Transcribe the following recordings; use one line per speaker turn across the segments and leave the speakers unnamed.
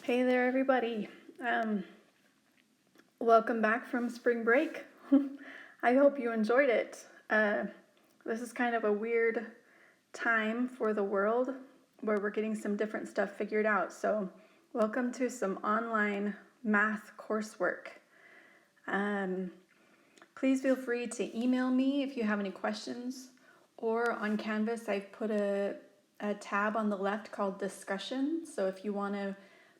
Hey there, everybody. Welcome back from spring break. I hope you enjoyed it. This is kind of a weird time for the world where we're getting some different stuff figured out. So, welcome to some online math coursework. Please feel free to email me if you have any questions, or on Canvas, I've put a tab on the left called discussion. So, if you want to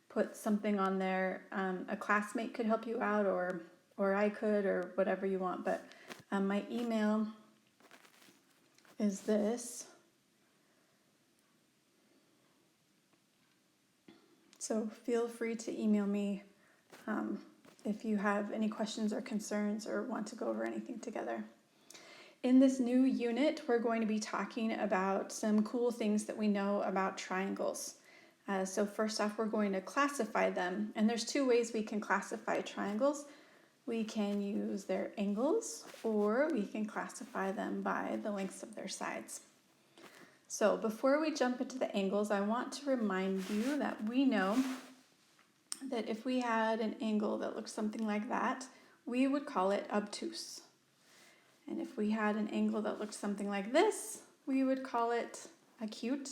put something on there, a classmate could help you out, or I could, or whatever you want. But my email is this. So feel free to email me if you have any questions or concerns or want to go over anything together. In this new unit, we're going to be talking about some cool things that we know about triangles. So first off, we're going to classify them. And there's two ways we can classify triangles. We can use their angles, or we can classify them by the lengths of their sides. So before we jump into the angles, I want to remind you that we know that if we had an angle that looked something like that, we would call it obtuse. And if we had an angle that looked something like this, we would call it acute.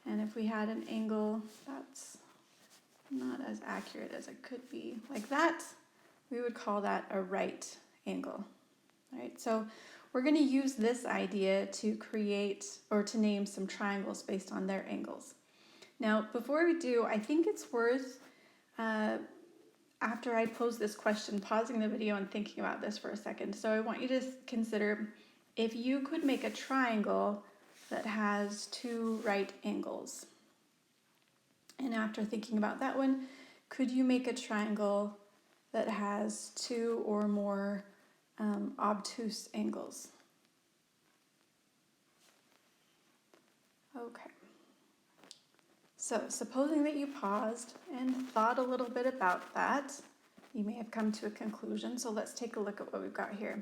And if we had an angle that's not as accurate as it could be, like that, we would call that a right angle. All right, so we're going to use this idea to create or to name some triangles based on their angles. Now, before we do, I think it's worth, after I pose this question, pausing the video and thinking about this for a second. So I want you to consider if you could make a triangle that has two right angles. And after thinking about that one, could you make a triangle that has two or more obtuse angles? Okay. So supposing that you paused and thought a little bit about that, you may have come to a conclusion. So let's take a look at what we've got here.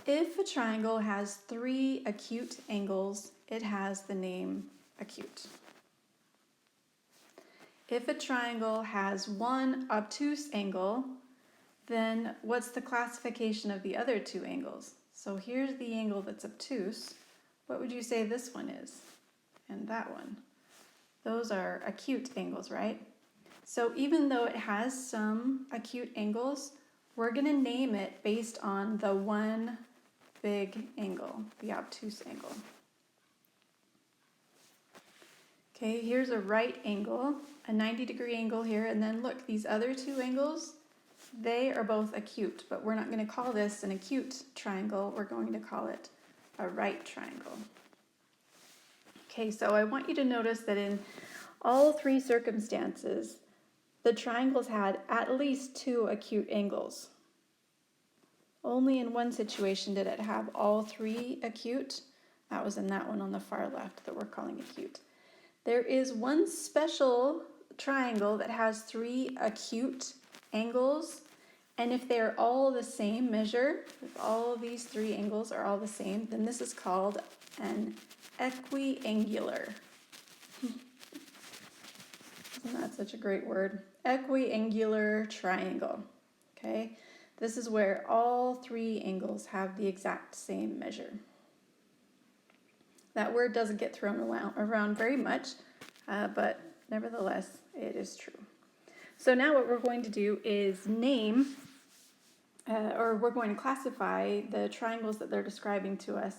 If a triangle has three acute angles, it has the name acute. If a triangle has one obtuse angle, then what's the classification of the other two angles? So here's the angle that's obtuse. What would you say this one is? And that one. Those are acute angles, right? So even though it has some acute angles, we're going to name it based on the one big angle, the obtuse angle. Okay, here's a right angle, a 90-degree angle here, and then look, these other two angles, they are both acute, but we're not going to call this an acute triangle, we're going to call it a right triangle. Okay, so I want you to notice that in all three circumstances, the triangles had at least two acute angles. Only in one situation did it have all three acute. That was in that one on the far left that we're calling acute. There is one special triangle that has three acute angles, and if they're all the same measure, if all these three angles are all the same, then this is called an equiangular. Isn't that such a great word? Equiangular triangle. Okay, this is where all three angles have the exact same measure. That word doesn't get thrown around very much, but nevertheless, it is true. So now what we're going to do is name, or we're going to classify the triangles that they're describing to us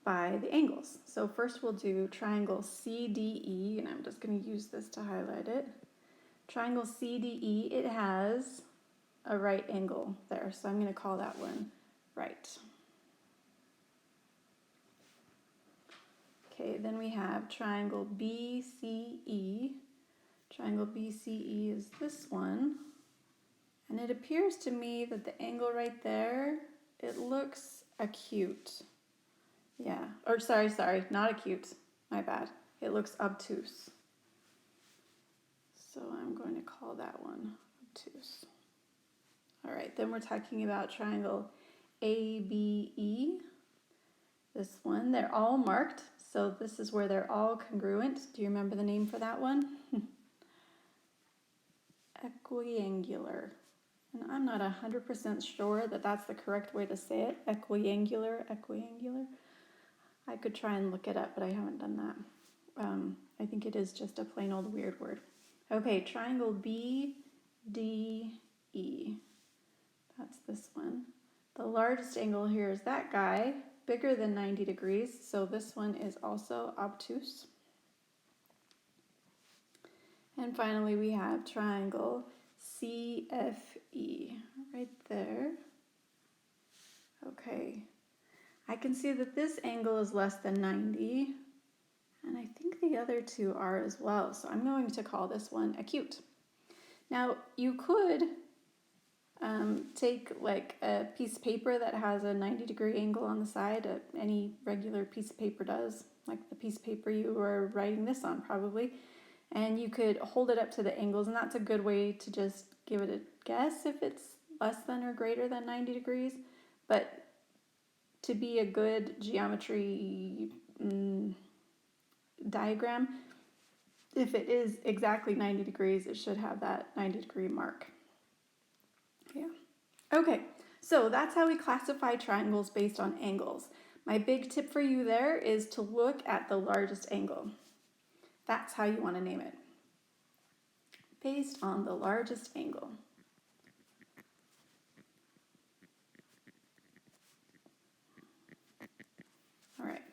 by the angles. So first we'll do triangle CDE, and I'm just going to use this to highlight it. Triangle CDE, it has a right angle there, so I'm going to call that one right. Okay, then we have triangle BCE. Triangle BCE is this one. And it appears to me that the angle right there, it looks acute. Yeah, or sorry, not acute. My bad. It looks obtuse. So I'm going to call that one obtuse. All right, then we're talking about triangle ABE. This one, they're all marked. So this is where they're all congruent. Do you remember the name for that one? equiangular. And I'm not 100% sure that that's the correct way to say it. Equiangular. I could try and look it up, but I haven't done that. I think it is just a plain old weird word. Okay, triangle BDE. That's this one. The largest angle here is that guy, bigger than 90 degrees, so this one is also obtuse. And finally we have triangle CFE right there. Okay, I can see that this angle is less than 90, and I think the other two are as well, so I'm going to call this one acute. Now, you could take like a piece of paper that has a 90-degree angle on the side. Any regular piece of paper does, like the piece of paper you are writing this on probably, and you could hold it up to the angles, and that's a good way to just give it a guess if it's less than or greater than 90 degrees. But to be a good geometry diagram, if it is exactly 90 degrees, it should have that 90-degree mark. Yeah. Okay, so that's how we classify triangles based on angles. My big tip for you there is to look at the largest angle. That's how you want to name it. Based on the largest angle. All right.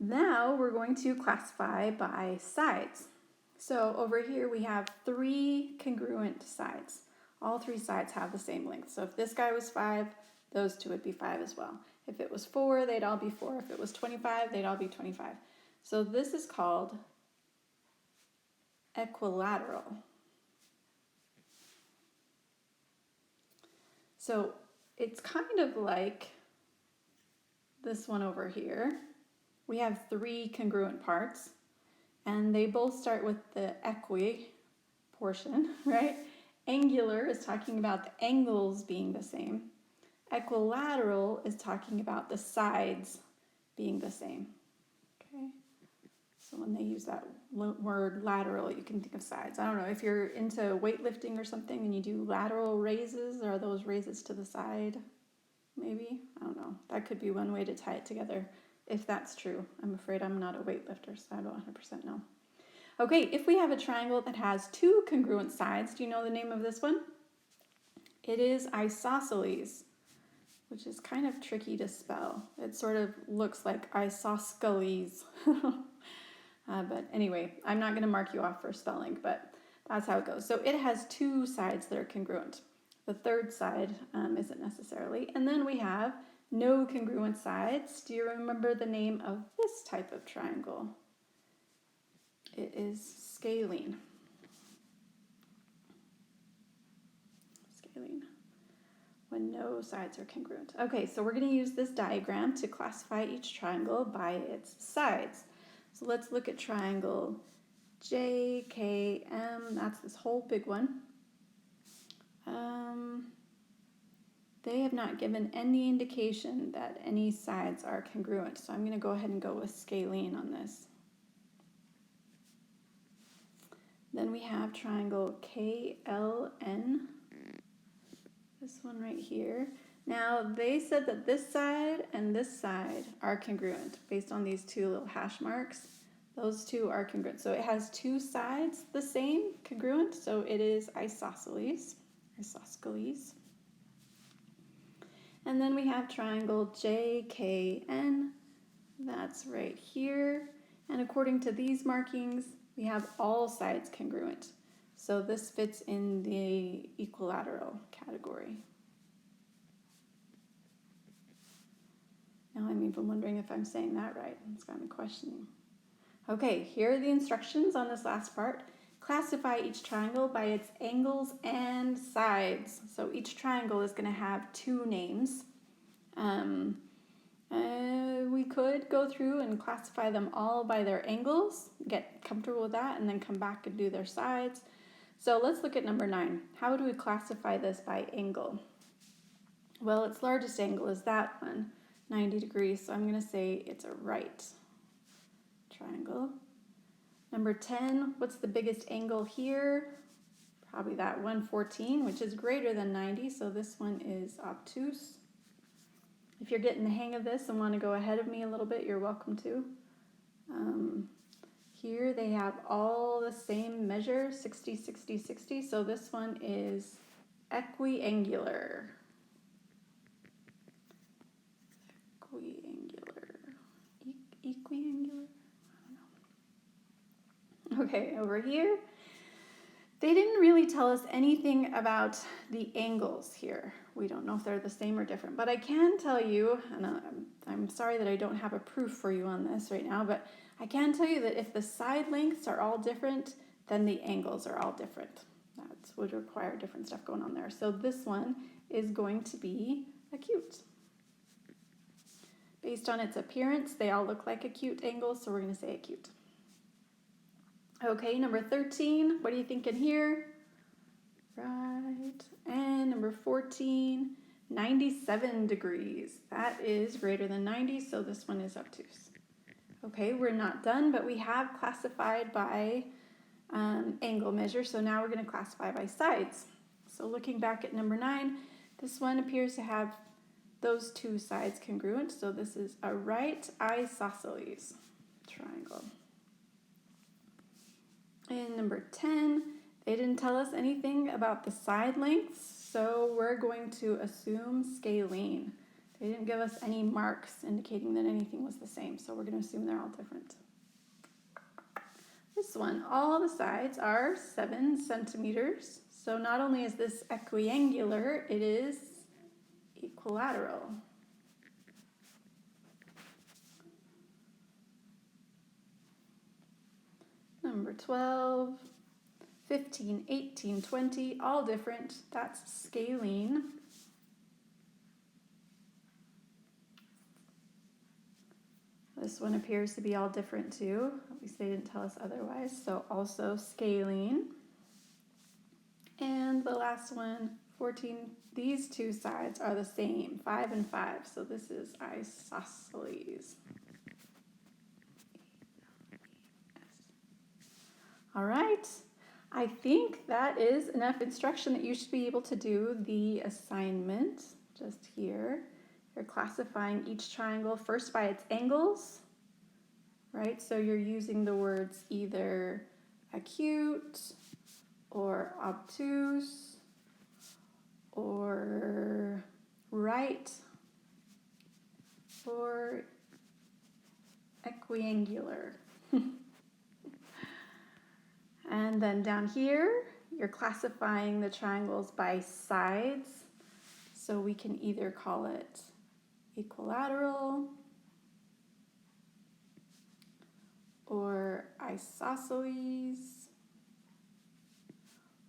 Now we're going to classify by sides. So over here we have 3 congruent sides. All 3 sides have the same length. So if this guy was 5, those two would be 5 as well. If it was 4, they'd all be 4. If it was 25, they'd all be 25. So this is called equilateral. So it's kind of like this one over here. We have 3 congruent parts, and they both start with the equi portion, right? Angular is talking about the angles being the same. Equilateral is talking about the sides being the same. Okay, so when they use that word lateral, you can think of sides. I don't know if you're into weightlifting or something and you do lateral raises. Are those raises to the side? Maybe, I don't know. That could be one way to tie it together. If that's true. I'm afraid I'm not a weightlifter, so I don't 100% know. Okay, if we have a triangle that has 2 congruent sides, do you know the name of this one? It is isosceles, which is kind of tricky to spell. It sort of looks like isosceles. But anyway, I'm not going to mark you off for spelling, but that's how it goes. So it has 2 sides that are congruent. The third side isn't necessarily. And then we have no congruent sides. Do you remember the name of this type of triangle? It is scalene. Scalene. When no sides are congruent. Okay, so we're going to use this diagram to classify each triangle by its sides. So let's look at triangle JKM. That's this whole big one. They have not given any indication that any sides are congruent, so I'm going to go ahead and go with scalene on this. Then we have triangle KLN, this one right here. Now, they said that this side and this side are congruent based on these 2 little hash marks. Those 2 are congruent. So it has 2 sides the same, congruent, so it is isosceles. And then we have triangle JKN, that's right here. And according to these markings, we have all sides congruent. So this fits in the equilateral category. Now I'm even wondering if I'm saying that right. It's got me questioning. Okay, here are the instructions on this last part. Classify each triangle by its angles and sides. So each triangle is going to have 2 names. We could go through and classify them all by their angles, get comfortable with that, and then come back and do their sides. So let's look at number 9. How do we classify this by angle? Well, its largest angle is that one, 90 degrees, so I'm going to say it's a right triangle. Number 10, what's the biggest angle here? probably that 114, which is greater than 90, so this one is obtuse. If you're getting the hang of this and want to go ahead of me a little bit, you're welcome to. Here they have all the same measure, 60, 60, 60, so this one is equiangular. Equiangular? I don't know. Okay, over here, they didn't really tell us anything about the angles here. We don't know if they're the same or different, but I can tell you, and I'm sorry that I don't have a proof for you on this right now, but I can tell you that if the side lengths are all different, then the angles are all different. That would require different stuff going on there. So this one is going to be acute. Based on its appearance, they all look like acute angles, so we're going to say acute. Okay, number 13, what are you thinking here? Right, and number 14, 97 degrees. That is greater than 90, so this one is obtuse. Okay, we're not done, but we have classified by angle measure, so now we're going to classify by sides. So looking back at number 9, this one appears to have those two sides congruent, so this is a right isosceles triangle. In number 10, they didn't tell us anything about the side lengths, so we're going to assume scalene. They didn't give us any marks indicating that anything was the same, so we're going to assume they're all different. This one, all the sides are 7 centimeters, so not only is this equiangular, it is equilateral. Number 12, 15, 18, 20, all different. That's scalene. This one appears to be all different too. At least they didn't tell us otherwise. So also scalene. And the last one, 14, these two sides are the same, 5 and 5. So this is isosceles. All right, I think that is enough instruction that you should be able to do the assignment just here. You're classifying each triangle first by its angles, right? So you're using the words either acute or obtuse or right or equiangular. And then down here, you're classifying the triangles by sides. So we can either call it equilateral or isosceles,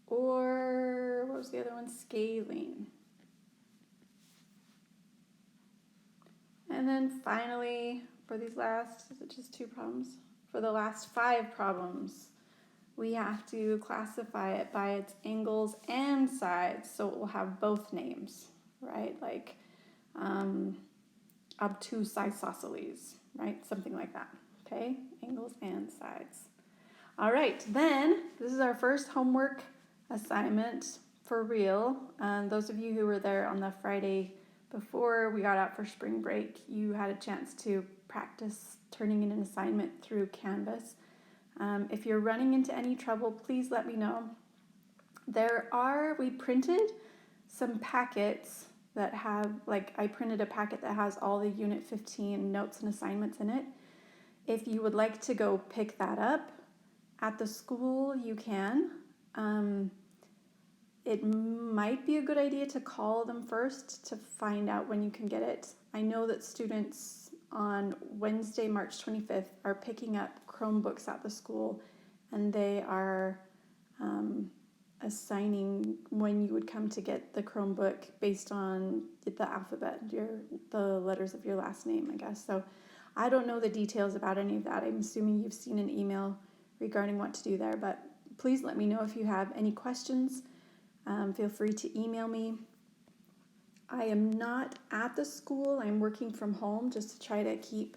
or what was the other one? Scalene. And then finally, for these last, is it just 2 problems? For the last 5 problems, we have to classify it by its angles and sides, so it will have both names, right? Like obtuse isosceles, right? Something like that, okay? Angles and sides. All right, then this is our first homework assignment for real. Those of you who were there on the Friday before we got out for spring break, you had a chance to practice turning in an assignment through Canvas. If you're running into any trouble, please let me know. We printed some packets that have, I printed a packet that has all the Unit 15 notes and assignments in it. If you would like to go pick that up at the school, you can. It might be a good idea to call them first to find out when you can get it. I know that students on Wednesday, March 25th, are picking up Chromebooks at the school, and they are assigning when you would come to get the Chromebook based on the alphabet, the letters of your last name, I guess. So I don't know the details about any of that. I'm assuming you've seen an email regarding what to do there, but please let me know if you have any questions. Feel free to email me. I am not at the school. I'm working from home just to try to keep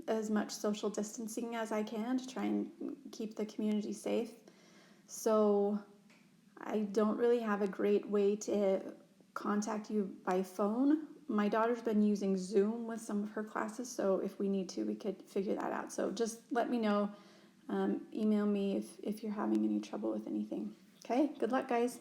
as much social distancing as I can to try and keep the community safe. So I don't really have a great way to contact you by phone. My daughter's been using Zoom with some of her classes, so if we need to, we could figure that out. So just let me know. Email me if you're having any trouble with anything. Okay, good luck, guys.